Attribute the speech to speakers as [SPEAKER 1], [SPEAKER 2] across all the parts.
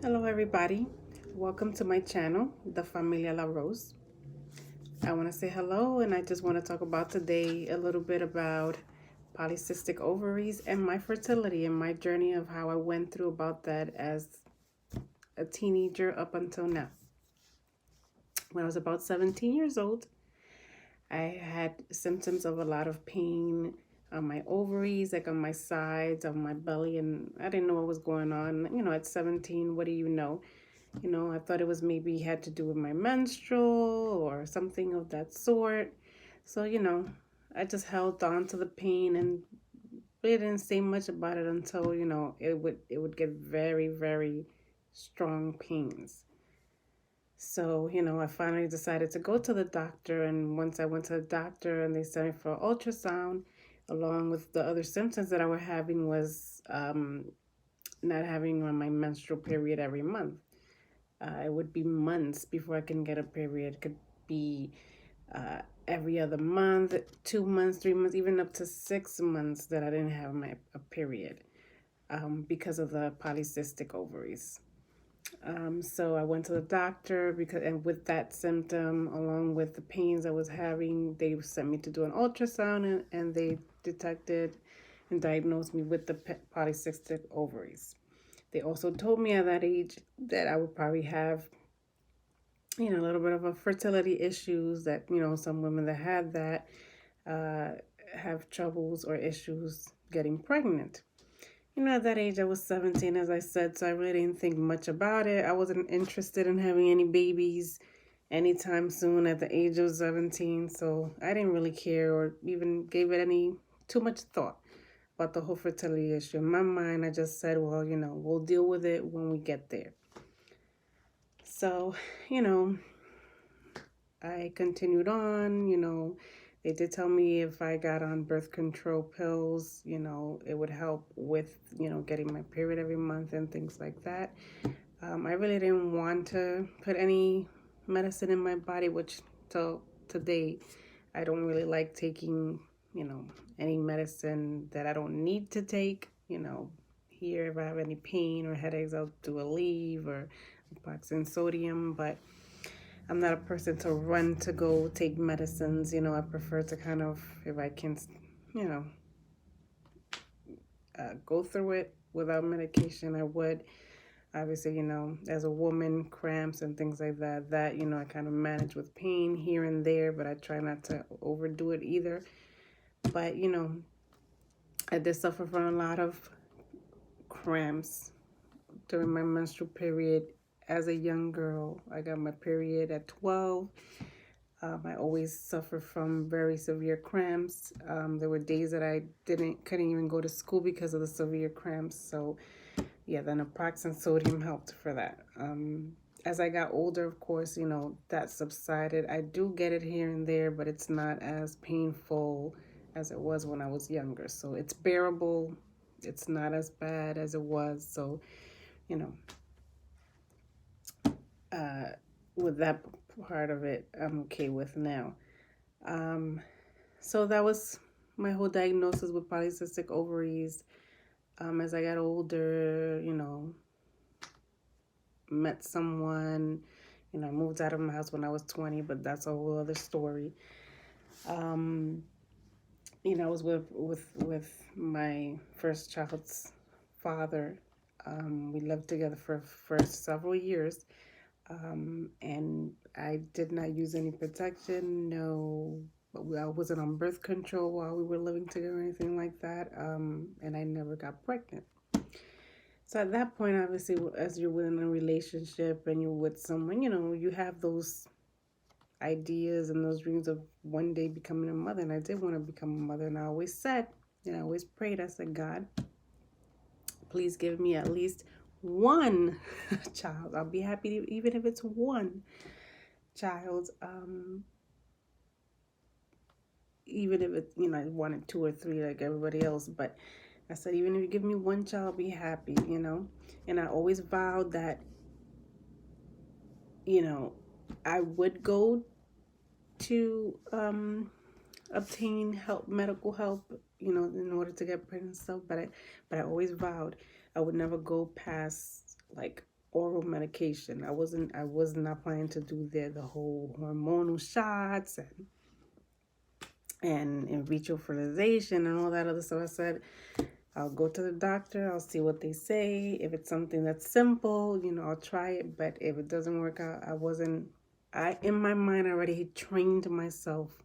[SPEAKER 1] Hello everybody, welcome to my channel, The Familia La Rose. I want to say hello and I just want to talk about today a little bit about polycystic ovaries and my fertility and my journey of how I went through about that as a teenager up until now. When I was about 17 years old, I had symptoms of a lot of pain on my ovaries, like on my sides, on my belly, and I didn't know what was going on. At 17, what do you know? I thought it was maybe had to do with my menstrual or something of that sort. So, I just held on to the pain and really didn't say much about it until, it would get very, very strong pains. So, I finally decided to go to the doctor. And once I went to the doctor and they sent me for ultrasound, along with the other symptoms that I was having was not having my menstrual period every month. It would be months before I can get a period. It could be every other month, 2 months, 3 months, even up to 6 months that I didn't have a period because of the polycystic ovaries. So I went to the doctor and with that symptom, along with the pains I was having, they sent me to do an ultrasound and they detected and diagnosed me with the polycystic ovaries. They also told me at that age that I would probably have, a little bit of a fertility issues that, some women that had that uh, have troubles or issues getting pregnant. At that age, I was 17, as I said, so I really didn't think much about it. I wasn't interested in having any babies anytime soon at the age of 17, so I didn't really care or even gave it any too much thought about the whole fertility issue. In my mind, I just said, well, we'll deal with it when we get there. So, you know, I continued on, they did tell me if I got on birth control pills, it would help with, getting my period every month and things like that. I really didn't want to put any medicine in my body, which till today, I don't really like taking, any medicine that I don't need to take. Here, if I have any pain or headaches, I'll do a leave or Naproxen sodium, but I'm not a person to run to go take medicines. I prefer to kind of, if I can, you know, go through it without medication, I would. Obviously, as a woman, cramps and things like that, I kind of manage with pain here and there, but I try not to overdo it either. But, I did suffer from a lot of cramps during my menstrual period as a young girl. I got my period at 12. I always suffer from very severe cramps. There were days that I couldn't even go to school because of the severe cramps. So yeah, the naproxen sodium helped for that. As I got older, of course, that subsided. I do get it here and there, but it's not as painful as it was when I was younger. So it's bearable. It's not as bad as it was. So, you know, with that part of it, I'm okay with now. So that was my whole diagnosis with polycystic ovaries. As I got older, met someone, moved out of my house when I was 20, but that's a whole other story. Um, I was with my first child's father. We lived together for several years. And I did not use any protection. No, I wasn't on birth control while we were living together or anything like that. And I never got pregnant. So at that point, obviously, as you're within a relationship and you're with someone, you have those ideas and those dreams of one day becoming a mother. And I did want to become a mother. And I always said, and I always prayed, I said, God, please give me at least one child. I'll be happy even if it's one child. Even if it's, I wanted two or three like everybody else. But I said, even if you give me one child, I'll be happy, And I always vowed that, I would go to obtain help, medical help, in order to get pregnant and stuff. But I always vowed I would never go past like oral medication. I was not planning to do the whole hormonal shots and in vitro fertilization and all that other stuff. I said, I'll go to the doctor, I'll see what they say. If it's something that's simple, I'll try it. But if it doesn't work out, in my mind, I already trained myself.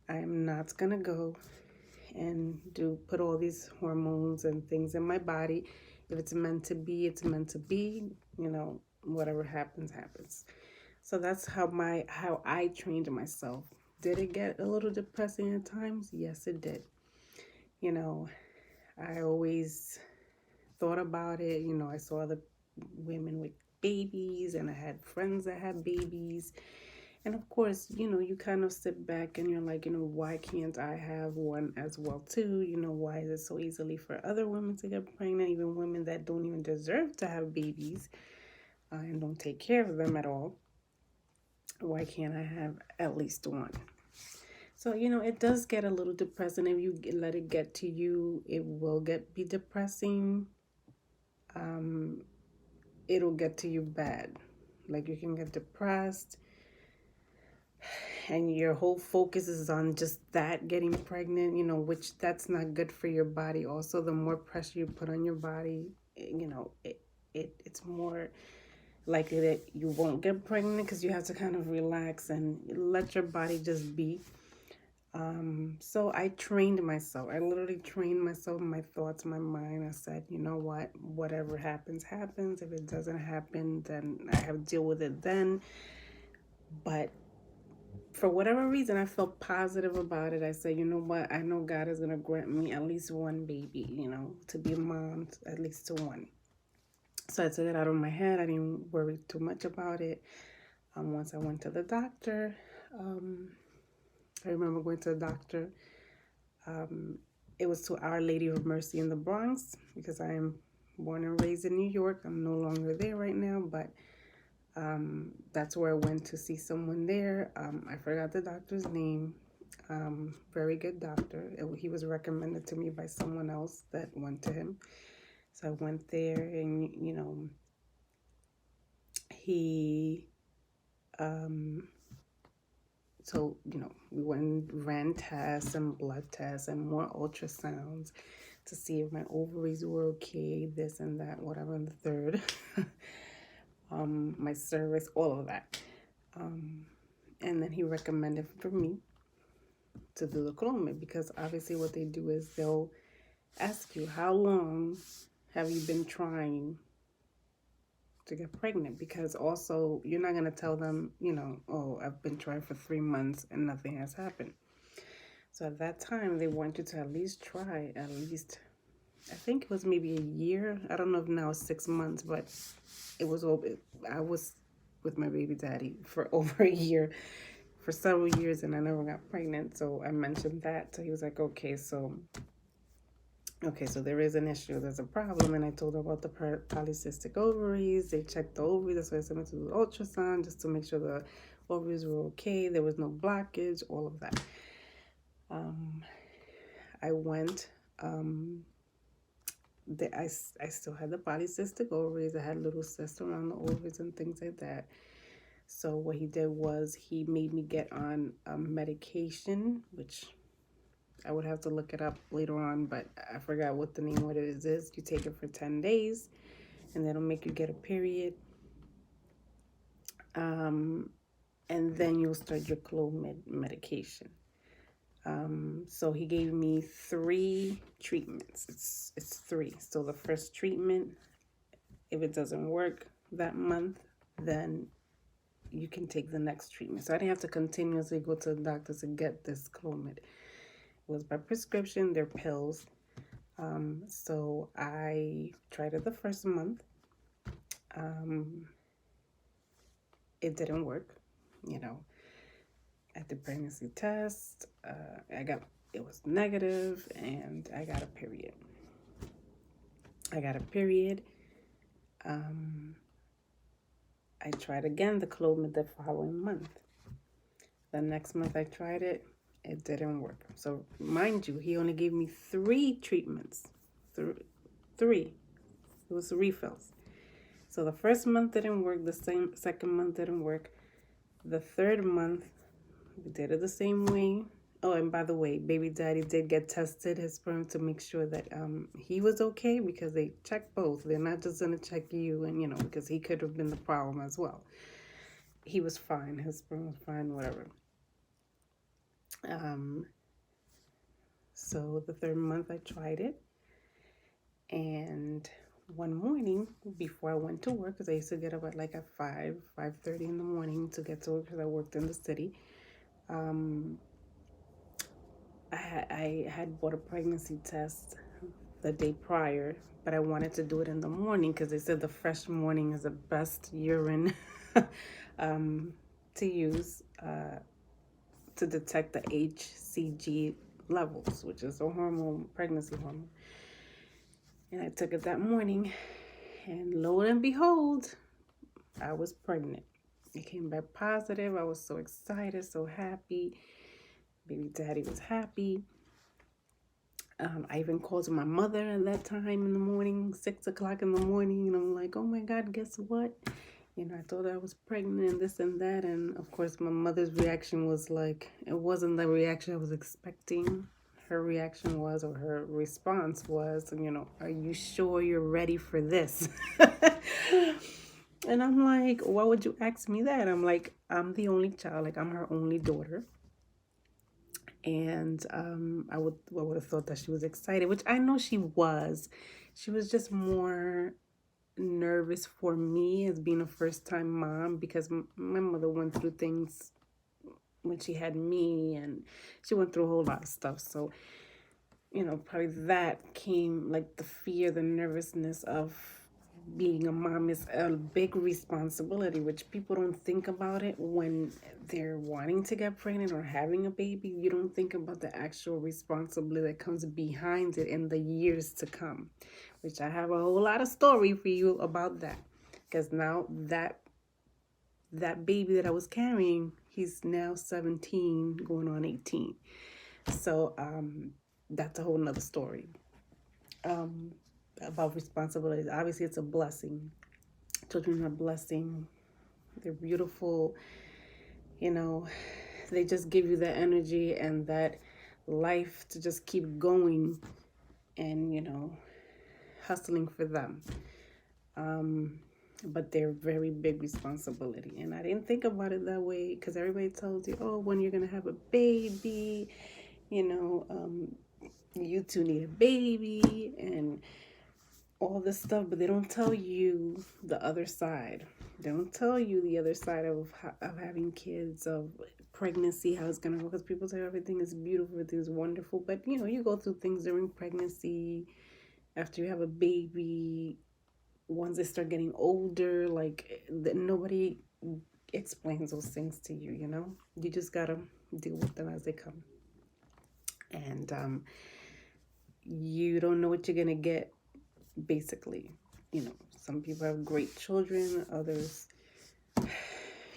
[SPEAKER 1] I am not gonna go and put all these hormones and things in my body. If it's meant to be, it's meant to be. Whatever happens, happens. So that's how I trained myself. Did it get a little depressing at times? Yes, it did. I always thought about it. I saw other women with babies, and I had friends that had babies. And of course, you kind of sit back and you're like, why can't I have one as well too? Why is it so easily for other women to get pregnant, even women that don't even deserve to have babies and don't take care of them at all? Why can't I have at least one? So, it does get a little depressing. If you let it get to you, it will be depressing. It'll get to you bad. Like, you can get depressed and your whole focus is on just that, getting pregnant, which that's not good for your body. Also, the more pressure you put on your body, it's more likely that you won't get pregnant, because you have to kind of relax and let your body just be. So I trained myself. I literally trained myself, my thoughts, my mind. I said, you know what, whatever happens, happens. If it doesn't happen, then I have to deal with it then. But for whatever reason, I felt positive about it. I said, you know what, I know God is going to grant me at least one baby, to be a mom, at least to one. So I took it out of my head. I didn't worry too much about it. Once I went to the doctor, I remember going to the doctor. It was to Our Lady of Mercy in the Bronx, because I am born and raised in New York. I'm no longer there right now, but that's where I went to see someone there. I forgot the doctor's name. Very good doctor. He was recommended to me by someone else that went to him. So I went there, and he so we went and ran tests and blood tests and more ultrasounds to see if my ovaries were okay, this and that, whatever, and the third. My cervix, all of that. And then he recommended for me to do the clomid, because obviously what they do is they'll ask you, how long have you been trying to get pregnant? Because also you're not going to tell them, oh, I've been trying for 3 months and nothing has happened. So at that time, they want you to at least try, I think it was maybe a year. I don't know if now it's 6 months, but I was with my baby daddy for over a year, for several years, and I never got pregnant. So I mentioned that. So he was like, okay, so there is an issue, there's a problem. And I told her about the polycystic ovaries. They checked the ovaries. That's why I sent me to do the ultrasound, just to make sure the ovaries were okay, there was no blockage, all of that. I went, I still had the polycystic ovaries. I had little cysts around the ovaries and things like that. So what he did was he made me get on medication, which I would have to look it up later on, but I forgot what the name of it is. You take it for 10 days, and that'll make you get a period. And then you'll start your clomid medication. So he gave me 3 treatments. It's 3. So the first treatment, if it doesn't work that month, then you can take the next treatment. So I didn't have to continuously go to the doctor to get this clomid. It was by prescription. They're pills. So I tried it the first month. It didn't work. At the pregnancy test, it was negative, and I got a period. I tried again the clomid the following month. The next month I tried it, it didn't work. So mind you, he only gave me 3 treatments. 3. It was refills. So the first month didn't work, the second month didn't work. The third month, we did it the same way. Oh, and by the way, baby daddy did get tested, his sperm, to make sure that he was okay, because they check both. They're not just gonna check you, and because he could have been the problem as well. He was fine. His sperm was fine, whatever. Um, so the third month I tried it, and one morning before I went to work, because I used to get up at like at 5:30 in the morning to get to work because I worked in the city. I had bought a pregnancy test the day prior, but I wanted to do it in the morning because they said the fresh morning is the best urine to use to detect the HCG levels, which is a hormone, pregnancy hormone. And I took it that morning, and lo and behold, I was pregnant. It came back positive. I was so excited, so happy. Baby daddy was happy. I even called my mother at that time in the morning, 6 o'clock in the morning, and I'm like, oh my God, guess what? I told her I was pregnant and this and that. And of course, my mother's reaction was like, it wasn't the reaction I was expecting. Her reaction was, or her response was, are you sure you're ready for this? And I'm like, why would you ask me that? I'm like, I'm the only child, like I'm her only daughter. And I would have thought that she was excited, which I know she was. She was just more nervous for me as being a first-time mom, because my mother went through things when she had me, and she went through a whole lot of stuff. So, probably that came, like the fear, the nervousness of being a mom is a big responsibility, which people don't think about it when they're wanting to get pregnant or having a baby. You don't think about the actual responsibility that comes behind it in the years to come, which I have a whole lot of story for you about that. Because now that baby that I was carrying, he's now 17, going on 18. So that's a whole nother story about responsibilities. Obviously, it's a blessing. Children are a blessing. They're beautiful. They just give you that energy and that life to just keep going and, hustling for them. But they're very big responsibility. And I didn't think about it that way, because everybody tells you, oh, when you're going to have a baby, you two need a baby and all this stuff, but they don't tell you the other side. They don't tell you the other side of having kids, of pregnancy, how it's going to go, because people say everything is beautiful, everything is wonderful, but you go through things during pregnancy, after you have a baby, once they start getting older, like nobody explains those things to you. You just gotta deal with them as they come. And you don't know what you're gonna get, basically. Some people have great children, others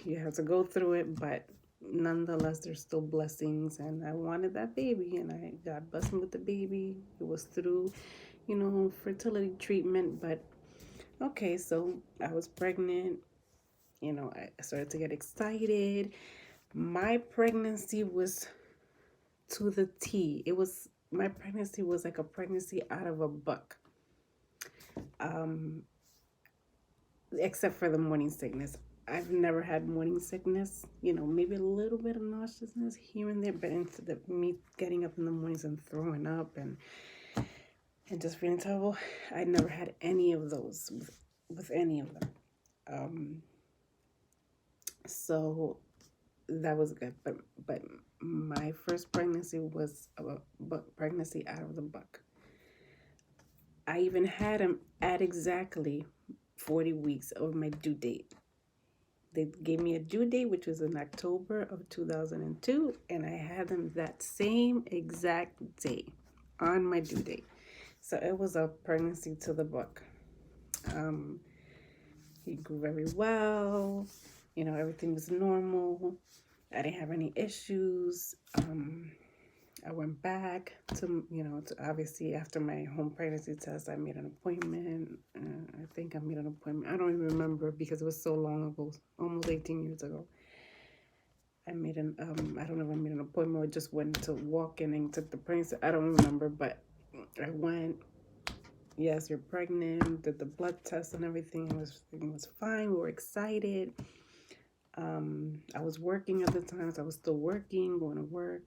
[SPEAKER 1] you have to go through it, but nonetheless there's still blessings. And I wanted that baby, and I got blessed with the baby. It was through fertility treatment. But okay, so I was pregnant. I started to get excited. My pregnancy was to the T. My pregnancy was like a pregnancy out of a book. Except for the morning sickness. I've never had morning sickness. Maybe a little bit of nauseousness here and there, but instead of me getting up in the mornings and throwing up and just feeling terrible, I never had any of those with any of them. So that was good. But my first pregnancy was a pregnancy out of the book. I even had him at exactly 40 weeks of my due date. They gave me a due date, which was in October of 2002, and I had him that same exact day on my due date. So it was a pregnancy to the book. He grew very well. Everything was normal. I didn't have any issues. I went back to, obviously after my home pregnancy test, I made an appointment. I think I made an appointment. I don't even remember because it was so long ago, almost 18 years ago. I don't know if I made an appointment or just went to walk in and took the pregnancy. I don't remember, but I went. Yes, you're pregnant. Did the blood test and everything. It was fine. We were excited. I was working at the time, so I was still working, going to work.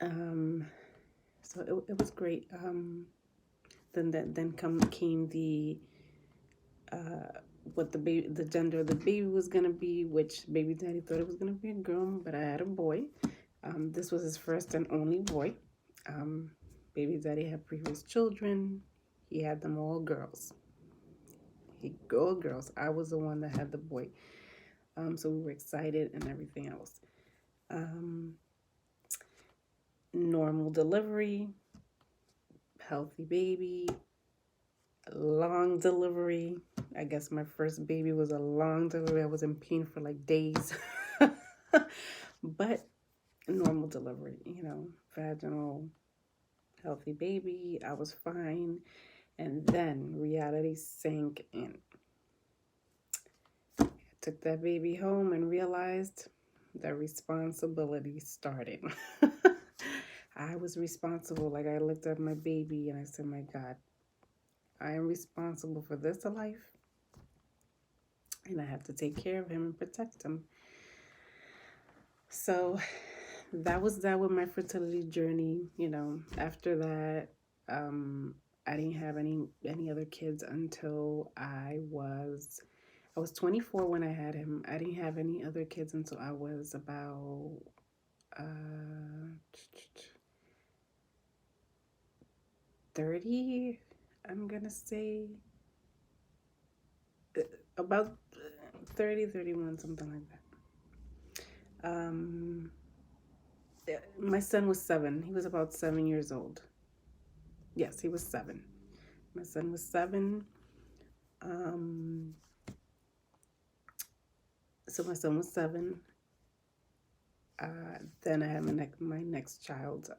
[SPEAKER 1] So it was great. Then came the what the gender of the baby was gonna be, which baby daddy thought it was gonna be a girl, but I had a boy. This was his first and only boy. Baby daddy had previous children. He had them all girls. All girls. I was the one that had the boy. So we were excited and everything else. Normal delivery, healthy baby, long delivery. I guess my first baby was a long delivery. I was in pain for like days. But normal delivery, vaginal, healthy baby. I was fine. And then reality sank in. I took that baby home and realized the responsibility started. I was responsible. Like, I looked at my baby and I said, my God, I am responsible for this life. And I have to take care of him and protect him. So that was that with my fertility journey. After that, I didn't have any other kids until I was 24 when I had him. I didn't have any other kids until I was about 30, I'm gonna say. About 30, 31, something like that. My son was 7. He was about 7 years old. Yes, he was 7. My son was 7. So my son was 7. Then I had my next child.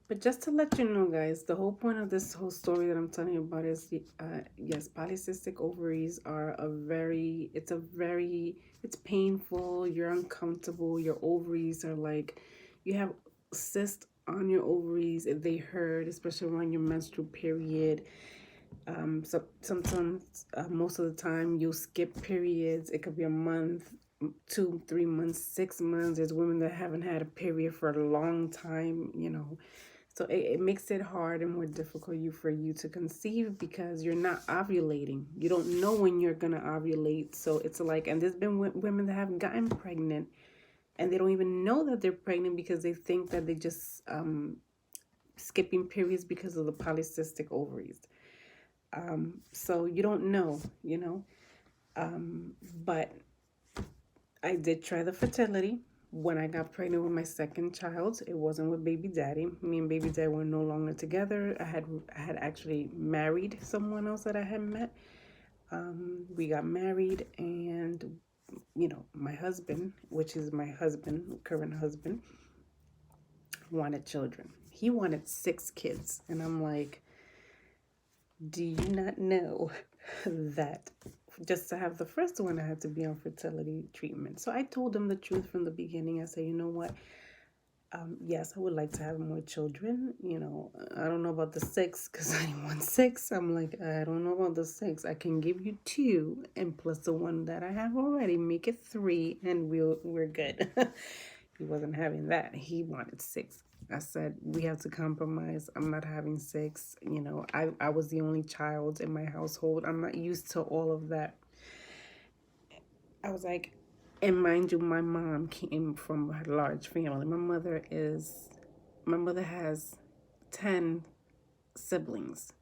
[SPEAKER 1] But just to let you know, guys, the whole point of this whole story that I'm telling you about is, yes, polycystic ovaries are it's painful. You're uncomfortable. Your ovaries are like, you have cysts on your ovaries. They hurt, especially around your menstrual period. So sometimes, most of the time, you'll skip periods. It could be a month, 2, 3 months, 6 months. There's women that haven't had a period for a long time, So it makes it hard and more difficult for you to conceive because you're not ovulating. You don't know when you're going to ovulate. So it's like, and there's been women that have gotten pregnant and they don't even know that they're pregnant because they think that they just skipping periods because of the polycystic ovaries. So you don't know, but I did try the fertility. When I got pregnant with my second child, it wasn't with baby daddy. Me and baby daddy were no longer together. I had actually married someone else that I had met. We got married, and my husband, which is my current husband, wanted children. He wanted 6 kids, and I'm like, do you not know that just to have the first one, I had to be on fertility treatment? So I told him the truth from the beginning. I said, you know what? Yes, I would like to have more children. I don't know about the 6 because I didn't want 6. I'm like, I don't know about the 6. I can give you 2 and plus the one that I have already, make it 3, and we're good. He wasn't having that. He wanted 6. I said, we have to compromise. I'm not having 6. I was the only child in my household. I'm not used to all of that. I was like, and mind you, my mom came from a large family. My mother has 10 siblings.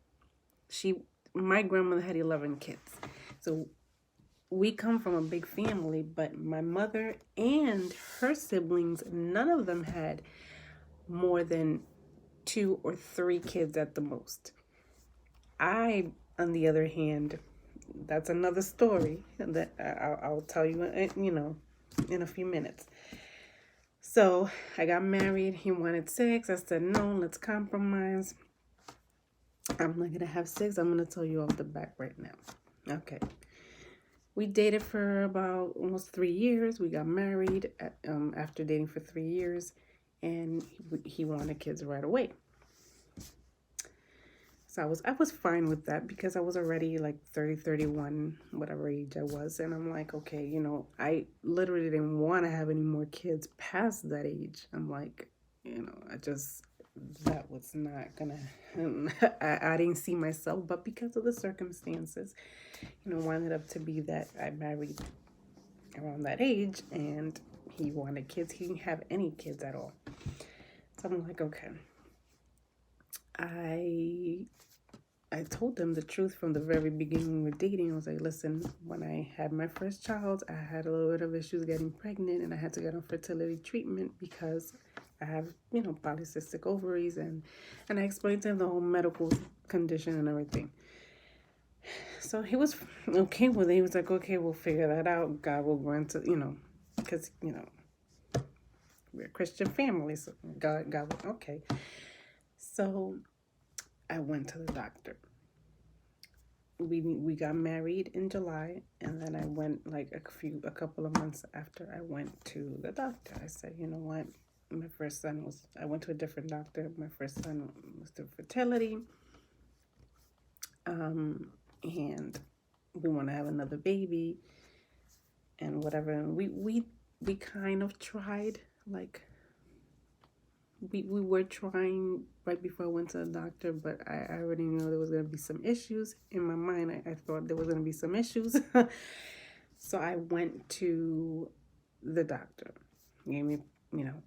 [SPEAKER 1] My grandmother had 11 kids. So we come from a big family, but my mother and her siblings, none of them had more than 2 or 3 kids at the most. I, on the other hand, that's another story that I'll tell you, in a few minutes. So I got married. He wanted six. I said, no, let's compromise. I'm not going to have six. I'm going to tell you off the back right now. Okay. We dated for about almost 3 years. We got married after dating for 3 years, and he wanted kids right away. So I was fine with that because I was already like 30, 31, whatever age I was. And I'm like, okay, I literally didn't want to have any more kids past that age. I'm like, that was not gonna, I didn't see myself, but because of the circumstances, wound up to be that I married around that age and he wanted kids. He didn't have any kids at all. So I'm like, okay. I told them the truth from the very beginning when we were dating. I was like, listen, when I had my first child, I had a little bit of issues getting pregnant and I had to get on fertility treatment because I have, polycystic ovaries, and I explained to him the whole medical condition and everything. So he was okay with it. He was like, okay, we'll figure that out. God will grant it, because, we're a Christian family. So God will, okay. So I went to the doctor. We got married in July, and then I went like a couple of months after I went to the doctor. I said, you know what? My first son was, I went to a different doctor. My first son was through fertility. And we want to have another baby and whatever. And we kind of tried, like, we were trying right before I went to the doctor, but I already knew there was going to be some issues. In my mind, I thought there was going to be some issues. So I went to the doctor. Gave me,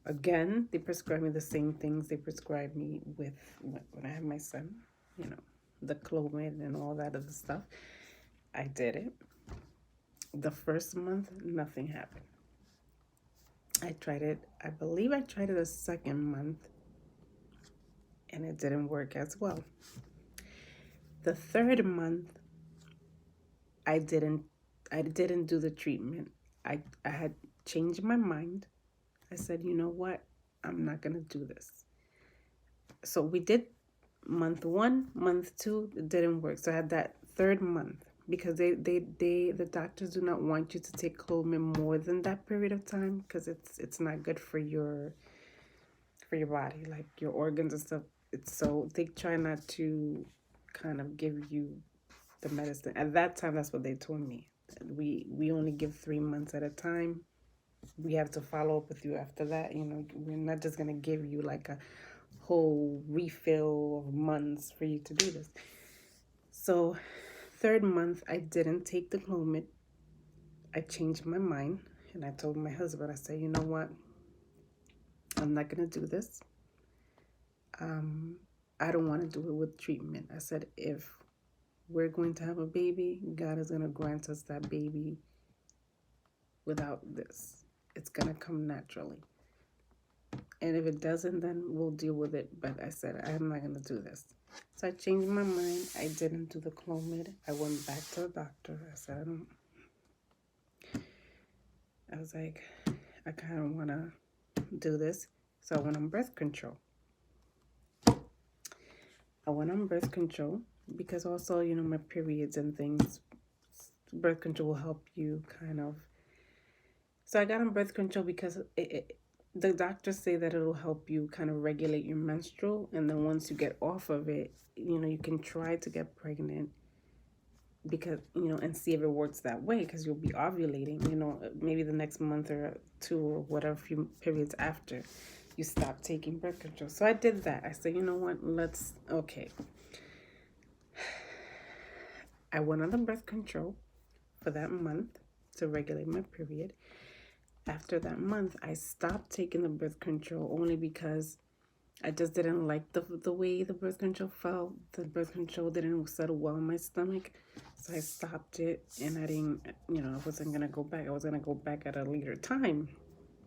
[SPEAKER 1] again, they prescribed me the same things they prescribed me with when I had my son, the Clomid and all that other stuff. I did it. The first month, nothing happened. I tried it, I believe I tried it the second month, and it didn't work as well. The third month, I didn't do the treatment. I had changed my mind. I said, you know what? I'm not going to do this. So we did month 1, month 2, it didn't work. So I had that third month, because the doctors do not want you to take Clomid more than that period of time, because it's not good for your body, like your organs and stuff. So they try not to kind of give you the medicine. At that time, that's what they told me. We only give 3 months at a time. We have to follow up with you after that. We're not just gonna give you like a whole refill of months for you to do this. So third month, I didn't take the Clomid. I changed my mind, and I told my husband, I said, you know what? I'm not gonna do this. I don't want to do it with treatment. I said, if we're going to have a baby, God is going to grant us that baby without this. It's going to come naturally. And if it doesn't, then we'll deal with it. But I said, I'm not going to do this. So I changed my mind. I didn't do the Clomid. I went back to the doctor. I said, I was like, I kind of want to do this. So I went on birth control. Because also, my periods and things, birth control will help you kind of. So I got on birth control because the doctors say that it'll help you kind of regulate your menstrual. And then once you get off of it, you can try to get pregnant, because, and see if it works that way, because you'll be ovulating, maybe the next month or 2 or whatever, few periods after you stop taking birth control. So I did that. I said, you know what, okay. I went on the birth control for that month to regulate my period. After that month, I stopped taking the birth control only because I just didn't like the way the birth control felt. The birth control didn't settle well in my stomach. So I stopped it, and I didn't, I wasn't going to go back. I was going to go back at a later time.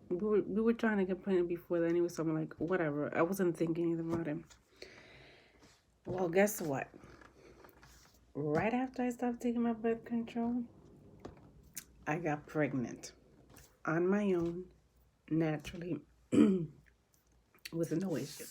[SPEAKER 1] We were trying to get pregnant before that anyway, so I'm like, whatever. I wasn't thinking anything about him. Well, guess what? Right after I stopped taking my birth control, I got pregnant on my own, naturally. with no issue.